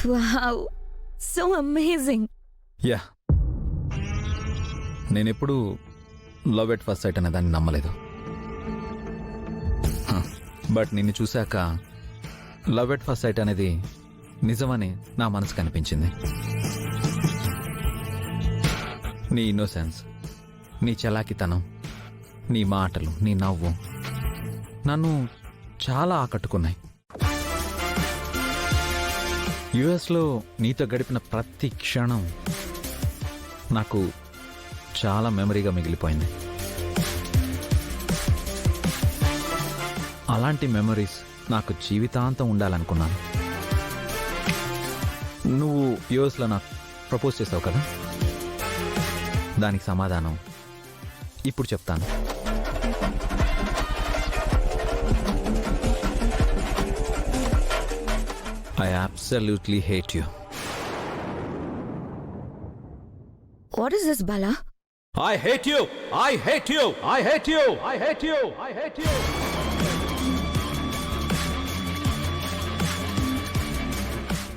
Wow, so amazing. Yeah, నేనెప్పుడు love at first sight అనే దాన్ని నమ్మలేదు. బట్ నిన్ను చూశాక లవ్ ఎట్ ఫస్ట్ సైట్ అనేది నిజమని నా మనసు కనిపించింది. నీ ఇన్నోసెన్స్, నీ చలాకితనం, నీ మాటలు, నీ నవ్వు నన్ను చాలా ఆకట్టుకున్నాయి. యుఎస్లో నీతో గడిపిన ప్రతి క్షణం నాకు చాలా మెమరీగా మిగిలిపోయింది. అలాంటి మెమరీస్ నాకు జీవితాంతం ఉండాలనుకున్నాను. నువ్వు యుఎస్లో నాకు ప్రపోజ్ చేసావు కదా, దానికి సమాధానం ఇప్పుడు చెప్తాను. I absolutely hate you. What is this, Bala? I hate you! I hate you! I hate you! I hate you! I hate you!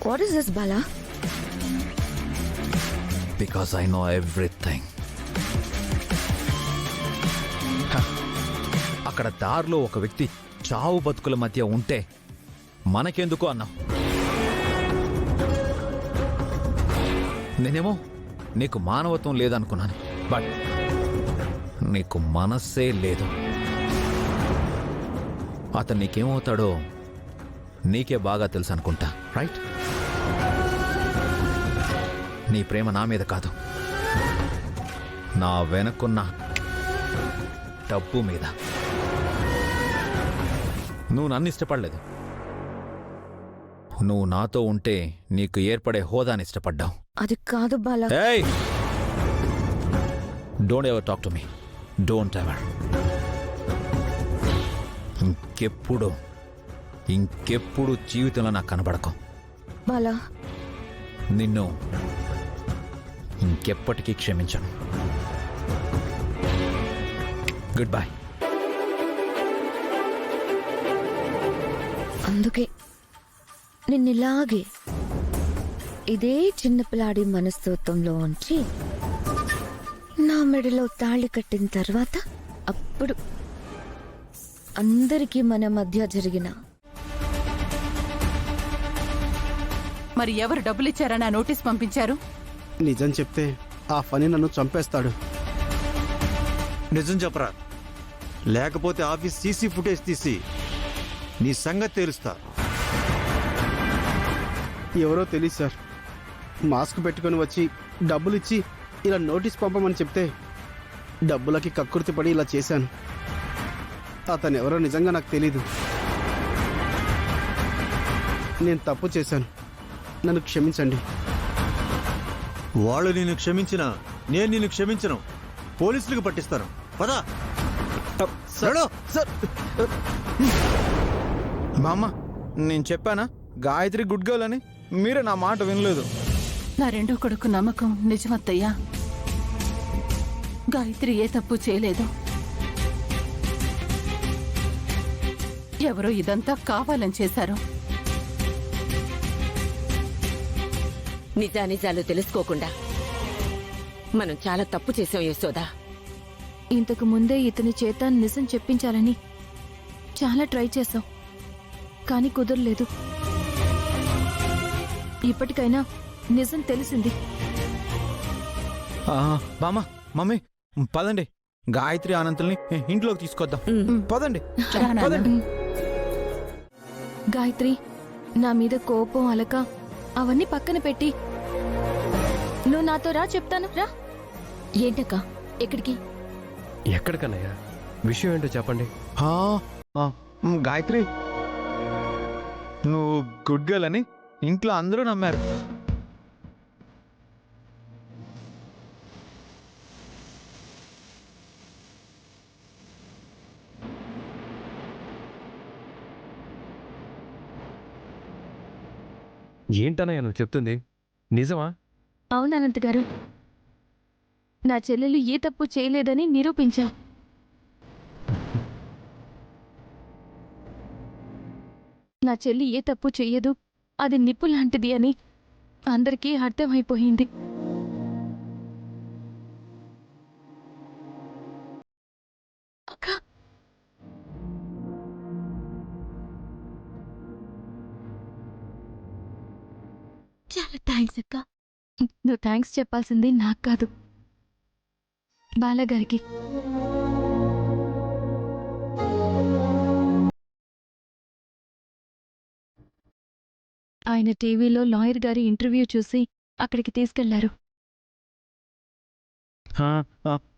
What is this, Bala? Because I know everything. అక్కడ దారిలో ఒక వ్యక్తి చావు బతుకుల మధ్య ఉంటే మనకెందుకు అన్నావు. నేనేమో నీకు మానవత్వం లేదనుకున్నాను, బట్ నీకు మనస్సే లేదు. అతను నీకేమవుతాడో నీకే బాగా తెలుసు అనుకుంటా, రైట్? నీ ప్రేమ నా మీద కాదు, నా వెనక్కున్న డబ్బు మీద. నువ్వు నన్ను ఇష్టపడలేదు, నువ్వు నాతో ఉంటే నీకు ఏర్పడే హోదాని ఇష్టపడ్డావు. అది కాదు బాలా. ఏయ్, don't ever talk to me, don't ever. ఇంకెప్పుడు జీవితంలో నాకు కనబడకు బాలా. నిన్ను ఇంకెప్పటికీ క్షమించను. Good bye. అందుకే నిన్నిలాగే ఇదే చిన్నపిల్లాడి మనస్తత్వంలో ఉంచి నా మెడలో తాళి కట్టిన తర్వాత అప్పుడు అందరికీ మన మధ్య జరిగిన మరి ఎవరు డబ్బులిచ్చారని ఆ నోటీస్ పంపించారు? నిజం చెప్తే ఆ ఫని నన్ను చంపేస్తాడు. నిజం చెప్పరా, లేకపోతే ఆఫీస్ సీసీ ఫుటేజ్ తీసి నీ సంగతి తెలుస్తా. ఎవరో తెలియదు సార్, మాస్క్ పెట్టుకొని వచ్చి డబ్బులిచ్చి ఇలా నోటీస్ పంపమని చెప్తే డబ్బులకి కక్కుర్తి పడి ఇలా చేశాను. అతను ఎవరో నిజంగా నాకు తెలీదు. నేను తప్పు చేశాను, నన్ను క్షమించండి. వాళ్ళు నిన్ను క్షమించినా నేను నిన్ను క్షమించను. పోలీసులకు పట్టిస్తాను. పదా సార్, బామ్మ, నేను చెప్పానా గాయత్రి గుడ్ గర్ల్ అని? మీరే నా మాట వినలేదు. నా రెండో కొడుకు నమ్మకం నిజమత్తయ్యా. గాయత్రి ఏ తప్పు చేయలేదు. ఎవరో ఇదంతా కావాలని చేశారు. నిజానిజాలు తెలుసుకోకుండా మనం చాలా తప్పు చేసాం యశోదా. ఇంతకు ముందే ఇతని చేత నిజం చెప్పించాలని చాలా ట్రై చేశాం, కానీ కుదరలేదు. ఇప్పటికైనా నిజం తెలిసింది. బామ్మ, మమ్మీ, పదండి, గాయత్రి అనంతుల్ని ఇంట్లోకి తీసుకొద్దాం. పదండి, పదండి. గాయత్రి, నా మీద కోపం, అలక అవన్నీ పక్కన పెట్టి నువ్వు నాతో రా, చెప్తాను, రా. ఏంటక్క, ఎక్కడికి? ఎక్కడికన్నయ్యా? విషయం ఏంటో చెప్పండి. గాయత్రి, నువ్వు గుడ్ గర్ల్ అని ఇంట్లో అందరూ నమ్మారు. ఏంటన్నయ్య నువ్వు చెప్తుంది నిజమా? అవును అనంత్ గారు, నా చెల్లెలు ఏ తప్పు చేయలేదని నిరూపించా. నా చెల్లి ఏ తప్పు చెయ్యదు, అది నిప్పు లాంటిది అని అందరికీ అర్థమైపోయింది. అక్క, చాలా థ్యాంక్స్ అక్క. నువ్వు థ్యాంక్స్ చెప్పాల్సింది నాకు కాదు, బాలగారికి. ఆయన టీవీలో లాయర్ గారి ఇంటర్వ్యూ చూసి అక్కడికి తీసుకెళ్లారు.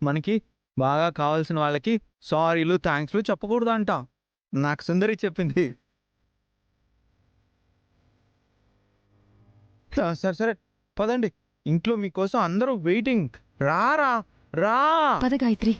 మనకి బాగా కావాల్సిన వాళ్ళకి సారీలు థ్యాంక్స్లు చెప్పకూడదు అంట. నాకు సుందరి చెప్పింది. సరే సరే పదండి, ఇంట్లో మీకోసం అందరూ వెయిటింగ్. రా రా రా. పద గాయత్రి.